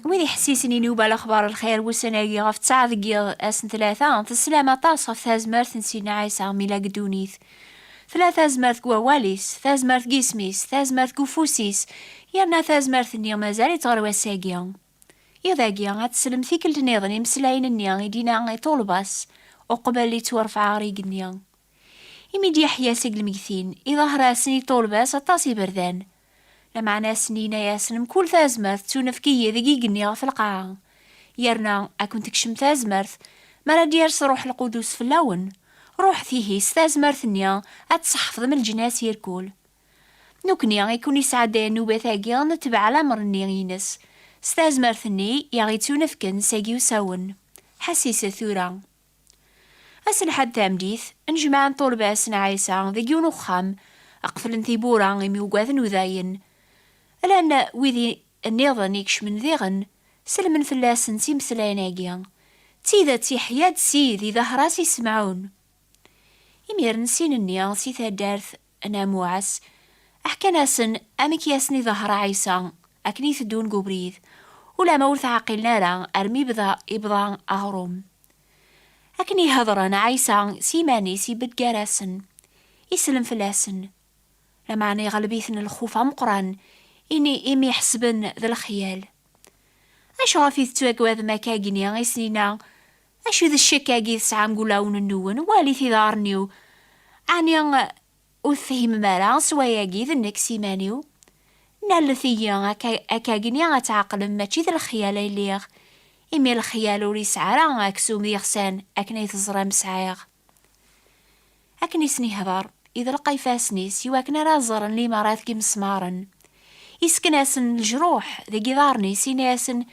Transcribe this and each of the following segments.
ويدي حسيسني نوبة الأخبار الخير والسناقي غف تعذقي أسن ثلاثة تسلامة طاس غف ثازمرت نسينا عيسى ميلا قدونيث ثلاثة زمرت قوا واليس ثازمرت قيسميس ثازمرت قفوسيس يرنا ثازمرت نيا مازالي تغروا ساقيا يذاقيا غتسلم ثيكل تنيضني مسلاين النيا يدينا يطولباس وقبل لي تورفع عريق النيا يميد يحيا سيق الميثين إذا هراسني طولباس الطاسي بردان لمع ناس نينا ياسن كل ثازمرت تونفكية ذقيقني في القاعة يرنا أكون تكشم ثازمرت مرا ديارس روح القدوس في اللون روح ثيه ستازمرت نيا أتصحفظ من الجناس يركول نوكنيا يكون يسعد نوبة ثاقيا نتبع على أمر النيغينس ستازمرتني يغي تونفكن ساقي وساون حسيسة ثورا أسن حد تامديث نجمع نطول باسنا عيسى ذي ونخام أقفل انثيبورا غيمي وقاذن وذاين لأن ويذي النيضن يكش من ذيغن سلمن فلاسن سيمسلايناقيا تيذا تيحياد سيذي ظهراس يسمعون يمير نسين النيا سيثا دارث أنا موعس أحكى ناسن أمك ياسني ظهر عيسى أكني ثدون قبريذ ولا مورث عقلنا را أرمي إبضا أهروم أكني هضران عيسى سيماني سيبت جارسن يسلم فلاسن لما عني غلبيثن الخوف مقران إني إمي حسبن ذا الخيال أش غافي تتواقواذ مكاقني غيسنينا أشو ذا الشكاقي سعام قولاون النون والي ثيضارنيو عني أثهم مارا سواياقي ذا النكسيمانيو نالثيا أكاقني غتعقل ماشي ذا الخيال إليغ إمي الخيال وريس عرا أكسوم ذي غسان أكني تزرى مسعيغ أكني سني هضر إذا القيفاسني سواكنا رازرن لي مرات كي مسمارن يسكناسن الجروح ذي قدارني سيناسن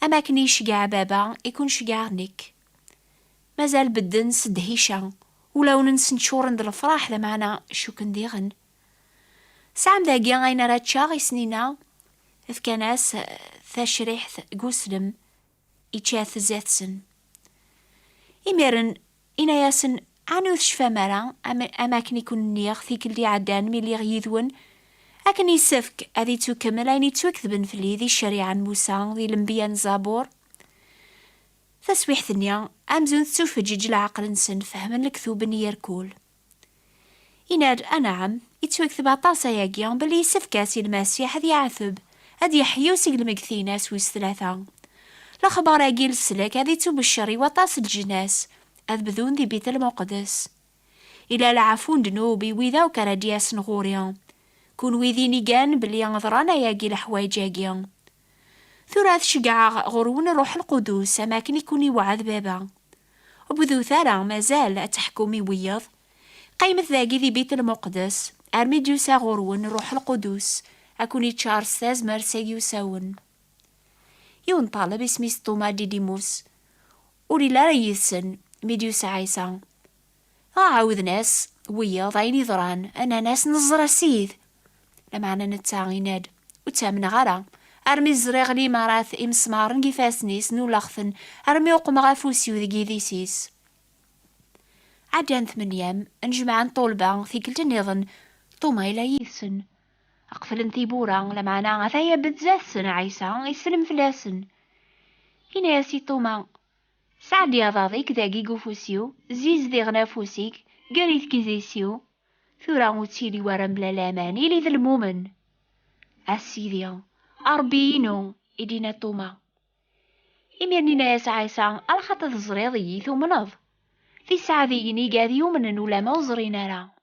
أماكن يشقع بابا يكون شقعرنك مازال بدن سدهيشا ولو ننسن شورن دل الفراح معنا شو كنديغن سعم ذاقيا غاينا راتشاغي سنينا ذكناس ثاشريح قوسلم يتشاث زاتسن إميرن إنا ياسن عنو شفا مرا أماكن يكون نيغ ثيك اللي عدان ميلي غيذون أكن يسفك أذي تكمل أين توكذبن في ذي الشريعة موسى ذي الانبياء زابور تسويح ثنيا أمزون تسوفجج العقل نسن فهمن الكذوب يركول يناد أنعم يتوكذب عطاسا ياقيا بلي يسفكاسي المسيح ذي عثب هذي يحيو سيق المكثينة سويس ثلاثة الأخبار أجيل السلك هذي تبشري وطاس الجناس أذبذون ذي بيت المقدس إلى العفون دنوبي وإذا وكردياس نغوريا كون ويذيني كان بلي نظرانا ياقي الحوايج ياقيا ثلاث شقع غرون روح القدوس أماكن يكون يوعد بابا وبذو ثارا مازال أتحكمي ويض قيمة ذاقي ذي بيت المقدس أرمي جوسا غرون روح القدوس أكون يتشار ستاز مرسي يساون يون طالب اسمي ستوما ديديموس ولي لا ريسن ميديوس عيسى عاوذ ناس ويض عيني ضران أنا ناس نزر سيذ لمعنا نتاغيناد وتامن غرا أرمي الزريغ لي مراث إمسمارن كيفاسنيس نولخثن أرمي وقم غافوسيو ذي قيديسيس عدان 8 نجمع طولبا في كل تنظن طوما إلا يثسن أقفل ثيبورا لمعنا غثايا بتزاثسن عيسى يسلم فلاسن هنا ياسي طوما سعد يا ضاضيك ذاقي قفوسيو زيز ذي غنافوسيك قريث كيزيسيو ثورا وتسيلي ورم للاماني لي ذا المؤمن السيديا أربينو إدينا توما إميرنينا يا عيسى الخط الزريضي ثم نض في سعذيني قاذ يومن ولا موزرينا را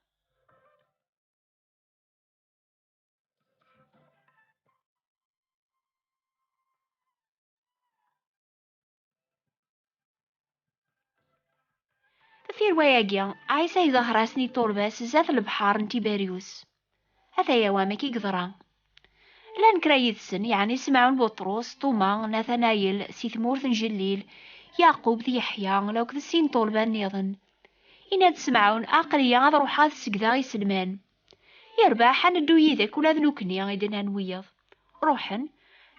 في رواية عيسى يظهر راسني طولباس زاف البحار نتيباريوس هذا يوامك يقدران لان كرايد السن يعني سمعون بطرس طوما ناثنايل سيثمورث جليل يعقوب ذي يحيى لو كذسين طولبان نيضن إنا تسمعون أقريا غاد روحات سكذا يسلمان يرباح ندو يذك ولا ذنوكني غيدنا نويض روحن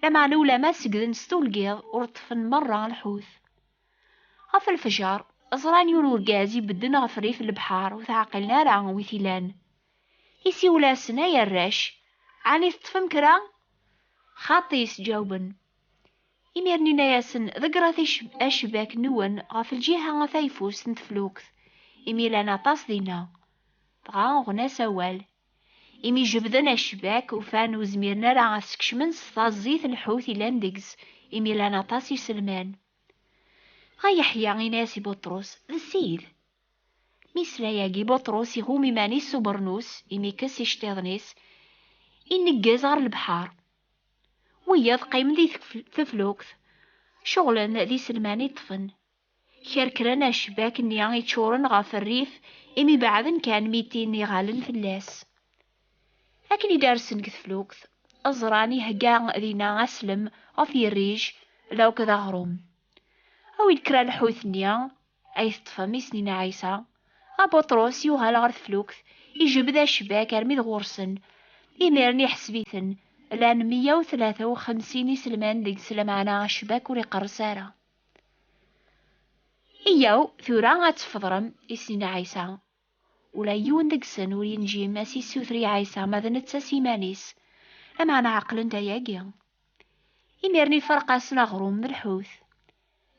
لما نولا ما سكذن ستولقيض ورطفن مرة الحوث غف الفجار أزران يونور قازي بدن غفري في البحار وثعقلنا راه وثيلان يسي ولا سنا يا الراش عني تطفن كرا خاطيس جاوبن إميرني نياسن ذكرت أشباك نون غاف الجهة ثايفوس نتفلوكث إمي لانا طاس دينا بغا غنا سوال إمي جبدن أشباك وفان وزميرنا راه سكشمن صفازيث الحوث لاندكس إمي لانا طاس يسلمان غا يحيى غيناسي بطرس السيد ميسلاياكي بطرس يغومي ماني سوبرنوس إمي كس يشتيضنيس إنكاز غار البحار وياض قايم دي تفلوكث شغلا ذي سلماني طفن كركرنا شباك نيا يتشورن غاف الريف إمي بعدن كان 200 يغالن فلاس لكن يدارسن كثفلوكث أزراني هقا ذينا أسلم غاف يريج لو كذا غروم أو يذكر الحوث نيا أي تطفى سنين عيسى بطرس يوغال غار فلوكث يجب ذا شباك أرمي غورسن إميرني حسبيثن لان 153 سلمان ديك سلمانا شباك وري قرسارة إياو ثورا غاتفضرم إسنين عيسى ولا يون دقسن ورين جي ماسي سوثري عيسى ماذا نتساسي مانيس أمعنا عقل داياقيا إميرني فرقاسنا غروم من الحوث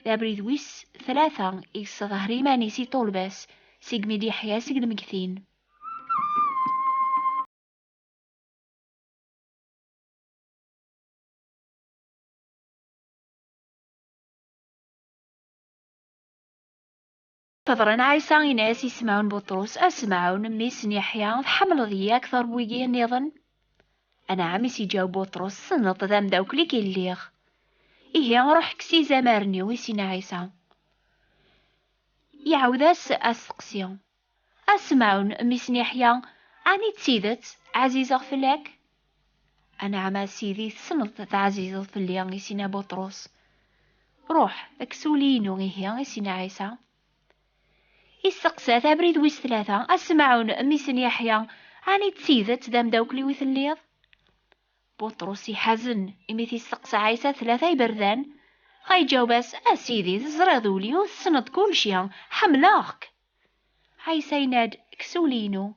لابريد ويس 3 إكس ظهري مانيسي طولباس سيقمي دي حياسي المكثين فضرنا عيسى إناس يسمعون بطرس أسمعون ميسن يحيى حمل ذي أكثر بويجي نيضن أنا عميس يجاوب بطرس سنط ذا مداوكلي كيليغ إيه نروح كسي زمارني ويسين عيسى يعود أسقسيون أسمعون ميسن يحيى أني تسيدت عزيزة فلاك أنا عما سيدي سنط عزيزة فليان يسين بطرس روح اكسولينو إيه يسين عيسى يستقسى تبريد ويس 3 أسمعون ميسن يحيى عاني تسيدت دام داوكلي ويثليض بطرس يحزن إميثي يستقسى عيسى 3 يبردان غاي جاوباس أسيدي تزرادولي وتسند كل شي حملاغك عيسى يناد كسولينو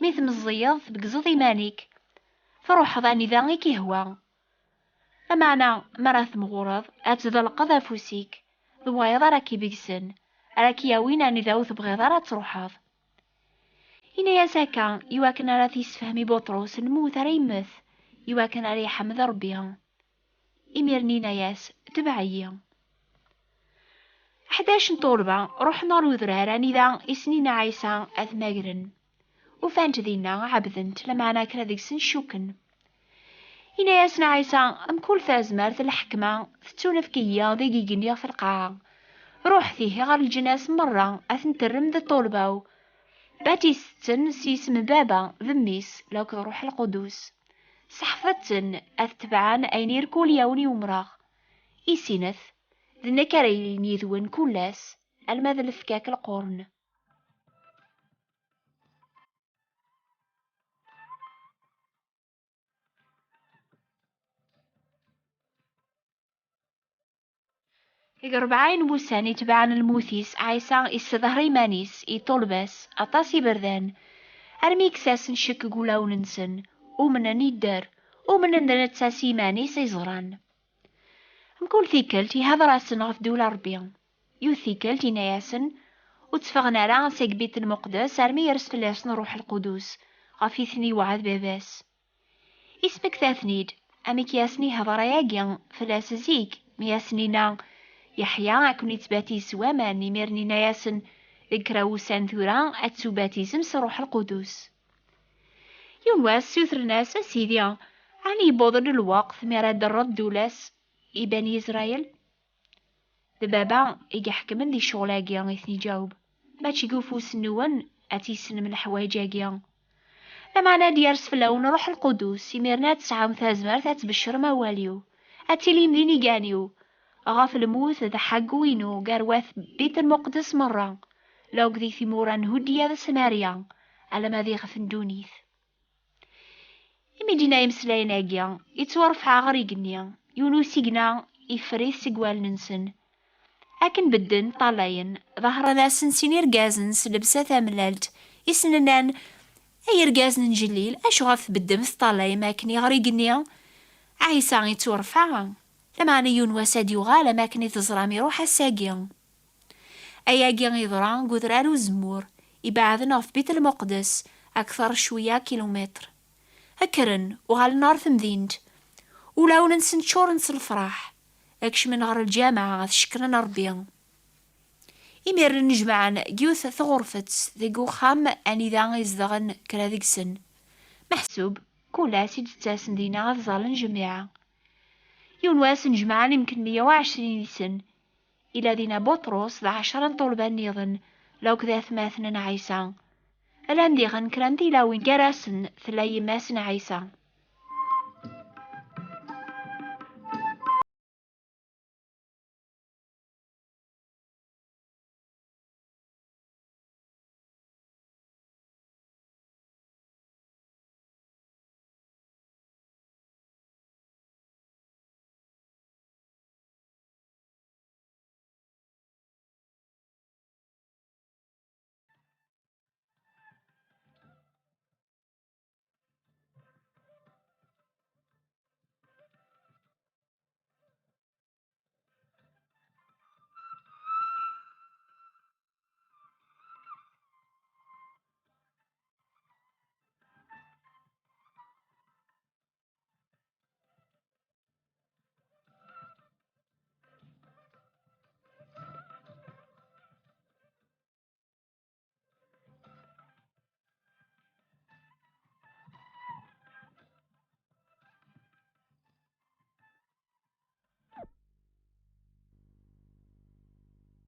ميث مزيض بقزض مانيك فروح ضاني ذاني كيهوا لمعنى مراث مغورض أتذلق ذا فوسيك ذوايض راكي بيقسن راكي ياوينا نذاو تبغيض راه تروحاض إنا يا ساكا يواكن راه تيسفهمي بطرس نموت راه يمث يواكن راه يحمد ربيها إميرنينا ياس تبعيا 11 طولبة روحنا لوذرار نذا إسنين عيسى أثماقرن وفانت ذينا عبذنت لمعنا كرا ديكسن شوكن إنا ياسنا عيسى أم كل ثازمارت الحكمة تتونفكية ذيقيقنيا في القاعة روح فيه غير الجناس مرة أثنترم ذا طولباو باتي ستن سيسم بابا ذميس لو كروح القدوس صحفتن أتبعان أينير كل يوني ومراغ إيسينث ذنا كاريلين يذون كلاس الماذا لفكاك القرن يقربعين موسان يتبعان الموثيس عيسى يستظهري مانيس يطولباس أطاسي بردان أرمي كساسن شك قولاو ننسن ومنا ندار ومنا نتساسي مانيس يزران مكول ثيكلتي هذا راسن غف دولة ربيع يو ثيكلتي نياسن وتفغنا راه سيقبيت المقدس أرمي يرس فلاس نروح القدوس غفي ثني وعد باباس اسمك ثاثنيد أميك ياسني هذا راياقيا فلاس زيك مياسنينا يحيى أكوني تباتي سوا ماني ميرني نياسن ذكراو سانثورا أتسوباتيزم سروح القدوس يوم واس سوثر ناس سيدي عني بوضن الوقت ميراد الرد دولاس إباني إسرائيل دبابا إيجا حكمن دي شغلاقيا غيثني جاوب ماشي قوفوس نوان أتيسن من الحوايجاقيا لما أنا ديارس فلاون روح القدوس يميرنا 9 ثازمار تبشر مواليو أتيلي مديني جانيو غاف الموت ذا حقوينو قارواث بيت المقدس مرة لو قذي ثموران هدية ذا سماريا على ما ذي غفن دونيث إميدينا يمسلاين أجيا يتورف عغريقنيا يونوسيقنا يفريث سيقوال ننسن أكن بدن طالاين ظهر ناسن سينير قازنس لبسة ثاملالت يسننان أي رقازن جليل أشو غاف بدمث طالاي ماكني غريقنيا عيسى يتورفع لما يونواس ad يuɣal amakken i teẓram iruḥ ass-agi. Ayagi yeḍra udrar uzemmur, ibeɛden ɣef Bit el-Muqdis akter cwiya kilometr. Akkren uɣalen ɣer temdint, ulawen-nsen ččuren s lefraḥ, akecmen ɣer lǧameɛ ad cekkren Rebbi. Imiren njemɛen gyut tɣurfet deg uxxam anida izedɣen kra deg-sen. Meḥsub kulas i d-tettasen dinna ad ẓallen jmiɛa. Yunwas njemɛen yمكن 120 isen, إلا دينا بطرس 10 طلبة-nniḍen lawk d atmaten n Ɛisa. Alan diɣen kra n tilawin gar-asen tella yemma-s n Ɛisa.